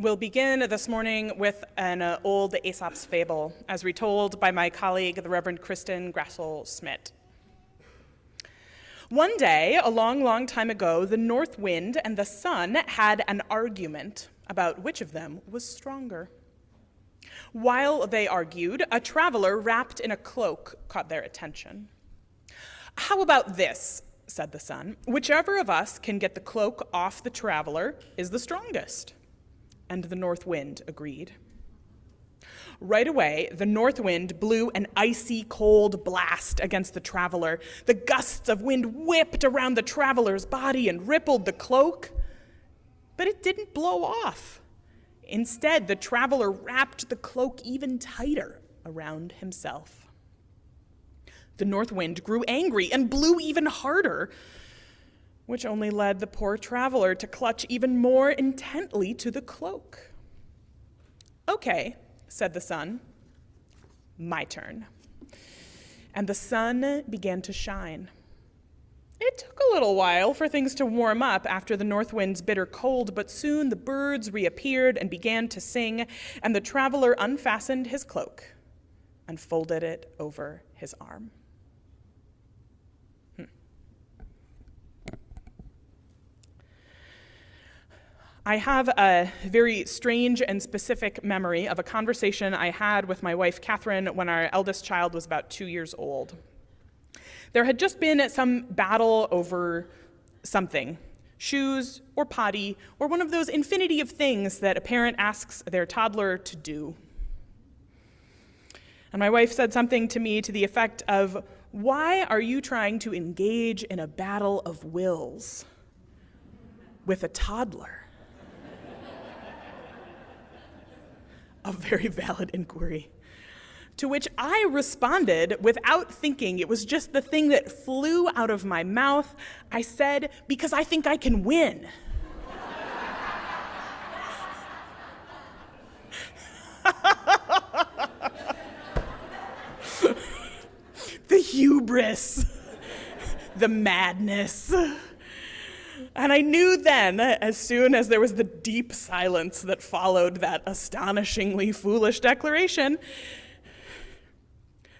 We'll begin this morning with an old Aesop's fable, as retold by my colleague, the Reverend Kristen Grassel-Smith. One day, a long, long time ago, the north wind and the sun had an argument about which of them was stronger. While they argued, a traveler wrapped in a cloak caught their attention. "How about this?" said the sun. "Whichever of us can get the cloak off the traveler is the strongest." And the north wind agreed. Right away, the north wind blew an icy cold blast against the traveler. The gusts of wind whipped around the traveler's body and rippled the cloak, but it didn't blow off. Instead, the traveler wrapped the cloak even tighter around himself. The north wind grew angry and blew even harder, which only led the poor traveler to clutch even more intently to the cloak. "Okay," said the sun, "my turn." And the sun began to shine. It took a little while for things to warm up after the north wind's bitter cold, but soon the birds reappeared and began to sing, and the traveler unfastened his cloak and folded it over his arm. I have a very strange and specific memory of a conversation I had with my wife, Catherine, when our eldest child was about 2 years old. There had just been some battle over something, shoes or potty, or one of those infinity of things that a parent asks their toddler to do. And my wife said something to me to the effect of, "Why are you trying to engage in a battle of wills with a toddler?" A very valid inquiry. To which I responded without thinking. It was just the thing that flew out of my mouth. I said, "Because I think I can win." The hubris, the madness. And I knew then, as soon as there was the deep silence that followed that astonishingly foolish declaration,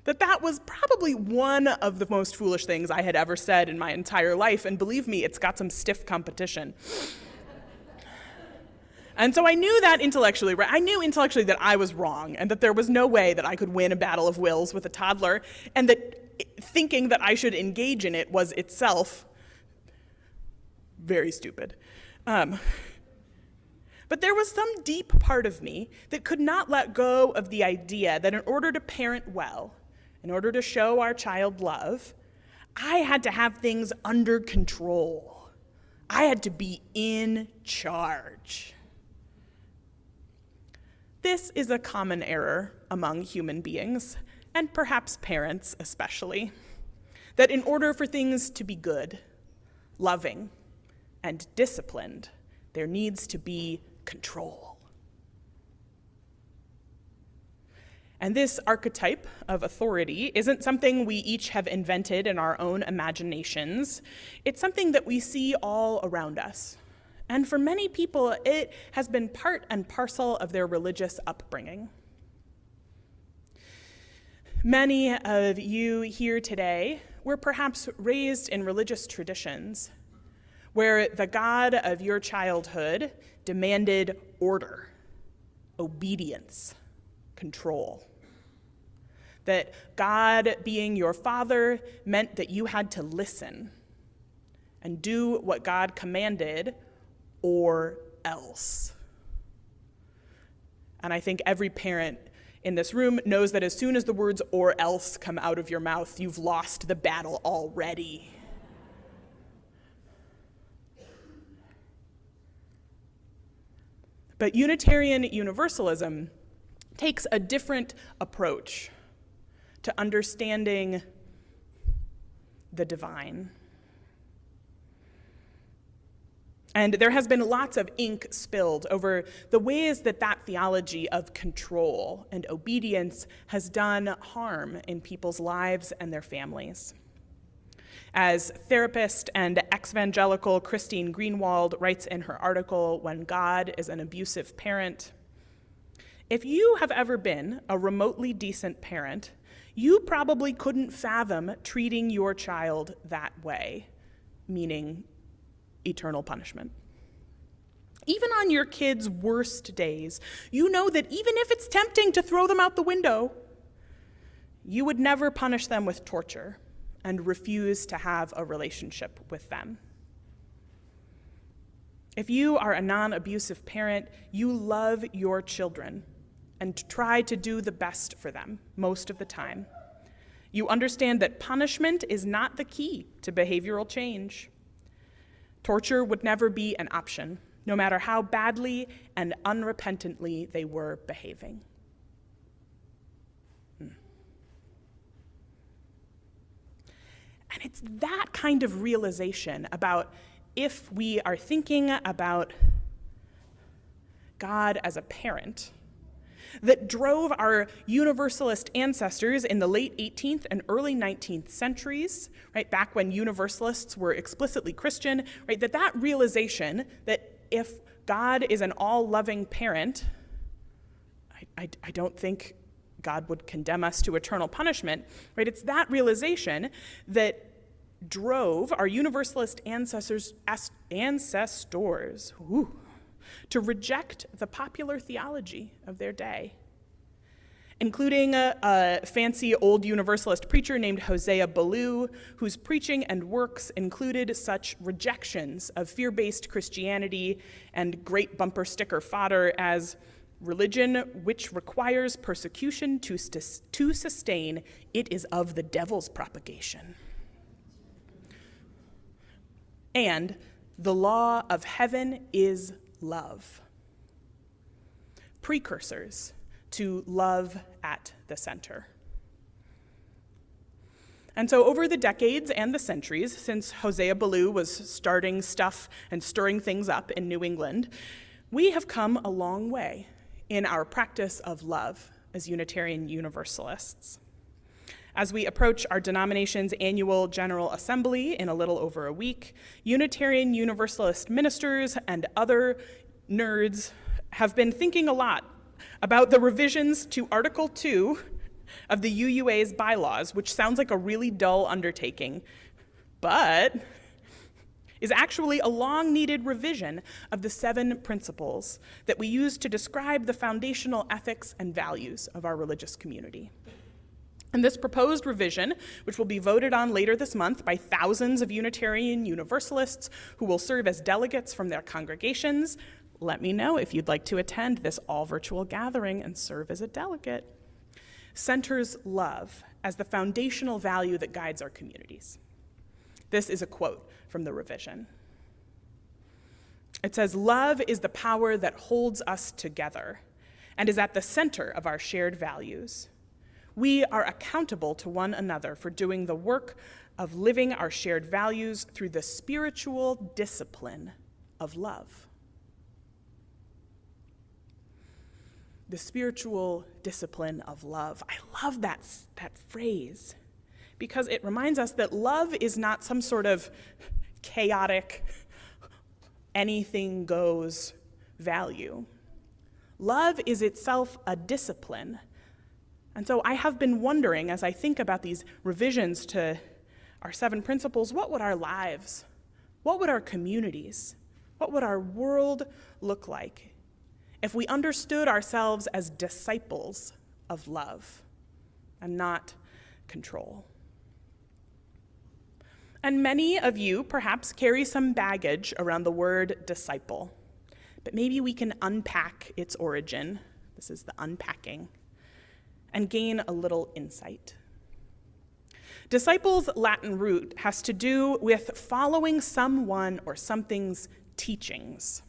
that that was probably one of the most foolish things I had ever said in my entire life, and believe me, it's got some stiff competition. And so I knew that intellectually, right? I knew intellectually that I was wrong, and that there was no way that I could win a battle of wills with a toddler, and that thinking that I should engage in it was itself very stupid. But there was some deep part of me that could not let go of the idea that in order to parent well, in order to show our child love, I had to have things under control. I had to be in charge. This is a common error among human beings, and perhaps parents especially, that in order for things to be good, loving, and disciplined, there needs to be control. And this archetype of authority isn't something we each have invented in our own imaginations. It's something that we see all around us. And for many people, it has been part and parcel of their religious upbringing. Many of you here today were perhaps raised in religious traditions where the God of your childhood demanded order, obedience, control. That God being your father meant that you had to listen and do what God commanded or else. And I think every parent in this room knows that as soon as the words "or else" come out of your mouth, you've lost the battle already. But Unitarian Universalism takes a different approach to understanding the divine. And there has been lots of ink spilled over the ways that that theology of control and obedience has done harm in people's lives and their families. As therapist and ex-evangelical Christine Greenwald writes in her article, When God is an Abusive Parent, if you have ever been a remotely decent parent, you probably couldn't fathom treating your child that way, meaning eternal punishment. Even on your kids' worst days, you know that even if it's tempting to throw them out the window, you would never punish them with torture and refuse to have a relationship with them. If you are a non-abusive parent, you love your children and try to do the best for them most of the time. You understand that punishment is not the key to behavioral change. Torture would never be an option, no matter how badly and unrepentantly they were behaving. And it's that kind of realization about if we are thinking about God as a parent that drove our Universalist ancestors in the late 18th and early 19th centuries, right, back when Universalists were explicitly Christian, right, that realization that if God is an all-loving parent, I don't think God would condemn us to eternal punishment, right? It's that realization that drove our Universalist ancestors to reject the popular theology of their day, including a fancy old Universalist preacher named Hosea Ballou, whose preaching and works included such rejections of fear-based Christianity and great bumper sticker fodder as religion which requires persecution to sustain, it is of the devil's propagation. And the law of heaven is love. Precursors to love at the center. And so over the decades and the centuries, since Hosea Ballou was starting stuff and stirring things up in New England, we have come a long way in our practice of love as Unitarian Universalists. As we approach our denomination's annual General Assembly in a little over a week, Unitarian Universalist ministers and other nerds have been thinking a lot about the revisions to Article 2 of the UUA's bylaws, which sounds like a really dull undertaking, but is actually a long-needed revision of the 7 principles that we use to describe the foundational ethics and values of our religious community. And this proposed revision, which will be voted on later this month by thousands of Unitarian Universalists who will serve as delegates from their congregations, let me know if you'd like to attend this all-virtual gathering and serve as a delegate, centers love as the foundational value that guides our communities. This is a quote from the revision. It says, "Love is the power that holds us together and is at the center of our shared values. We are accountable to one another for doing the work of living our shared values through the spiritual discipline of love." The spiritual discipline of love. I love that phrase because it reminds us that love is not some sort of chaotic, anything goes value. Love is itself a discipline. And so I have been wondering, as I think about these revisions to our 7 principles, what would our lives, what would our communities, what would our world look like if we understood ourselves as disciples of love and not control? And many of you perhaps carry some baggage around the word disciple, but maybe we can unpack its origin. This is the unpacking, and gain a little insight. Disciple's Latin root has to do with following someone or something's teachings,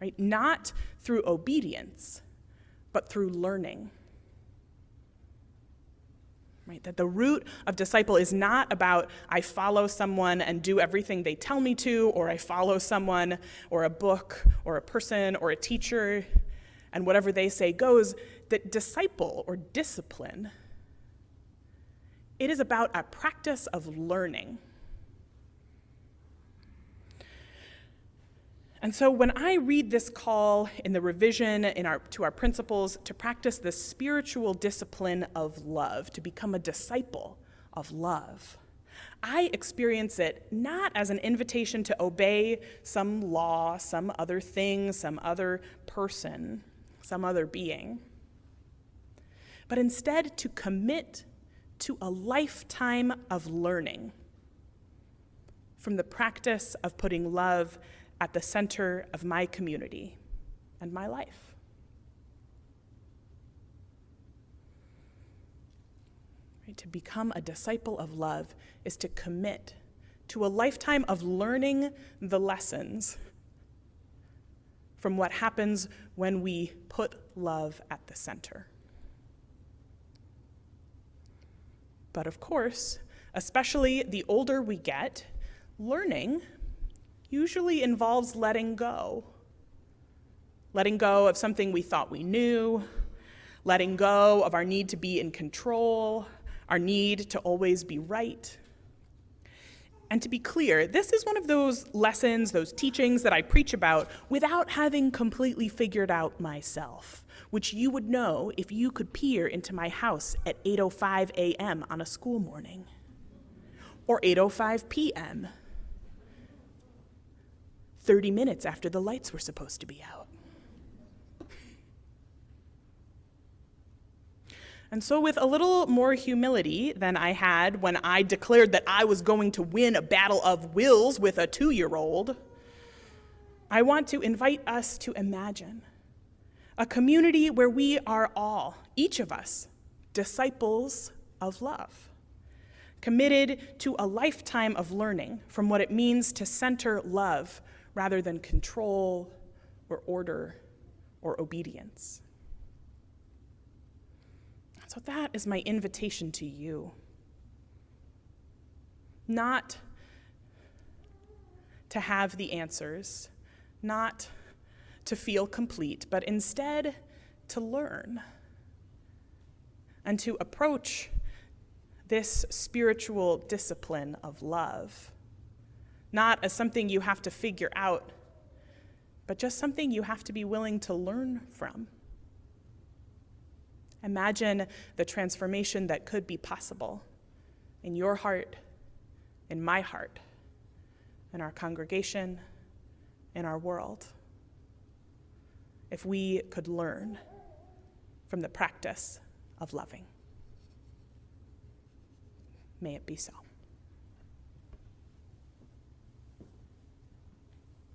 right? Not through obedience, but through learning. Right? That the root of disciple is not about I follow someone and do everything they tell me to, or I follow someone or a book or a person or a teacher and whatever they say goes. That disciple or discipline, it is about a practice of learning. And so when I read this call in the revision to our principles to practice the spiritual discipline of love, to become a disciple of love, I experience it not as an invitation to obey some law, some other thing, some other person, some other being, but instead to commit to a lifetime of learning from the practice of putting love at the center of my community and my life. Right? To become a disciple of love is to commit to a lifetime of learning the lessons from what happens when we put love at the center. But of course, especially the older we get, learning usually involves letting go. Letting go of something we thought we knew, letting go of our need to be in control, our need to always be right. And to be clear, this is one of those lessons, those teachings that I preach about without having completely figured out myself, which you would know if you could peer into my house at 8:05 a.m. on a school morning, or 8:05 p.m., 30 minutes after the lights were supposed to be out. And so with a little more humility than I had when I declared that I was going to win a battle of wills with a 2-year-old, I want to invite us to imagine a community where we are all, each of us, disciples of love, committed to a lifetime of learning from what it means to center love rather than control or order or obedience. So that is my invitation to you. Not to have the answers, not to feel complete, but instead to learn and to approach this spiritual discipline of love, not as something you have to figure out, but just something you have to be willing to learn from. Imagine the transformation that could be possible in your heart, in my heart, in our congregation, in our world, if we could learn from the practice of loving. May it be so.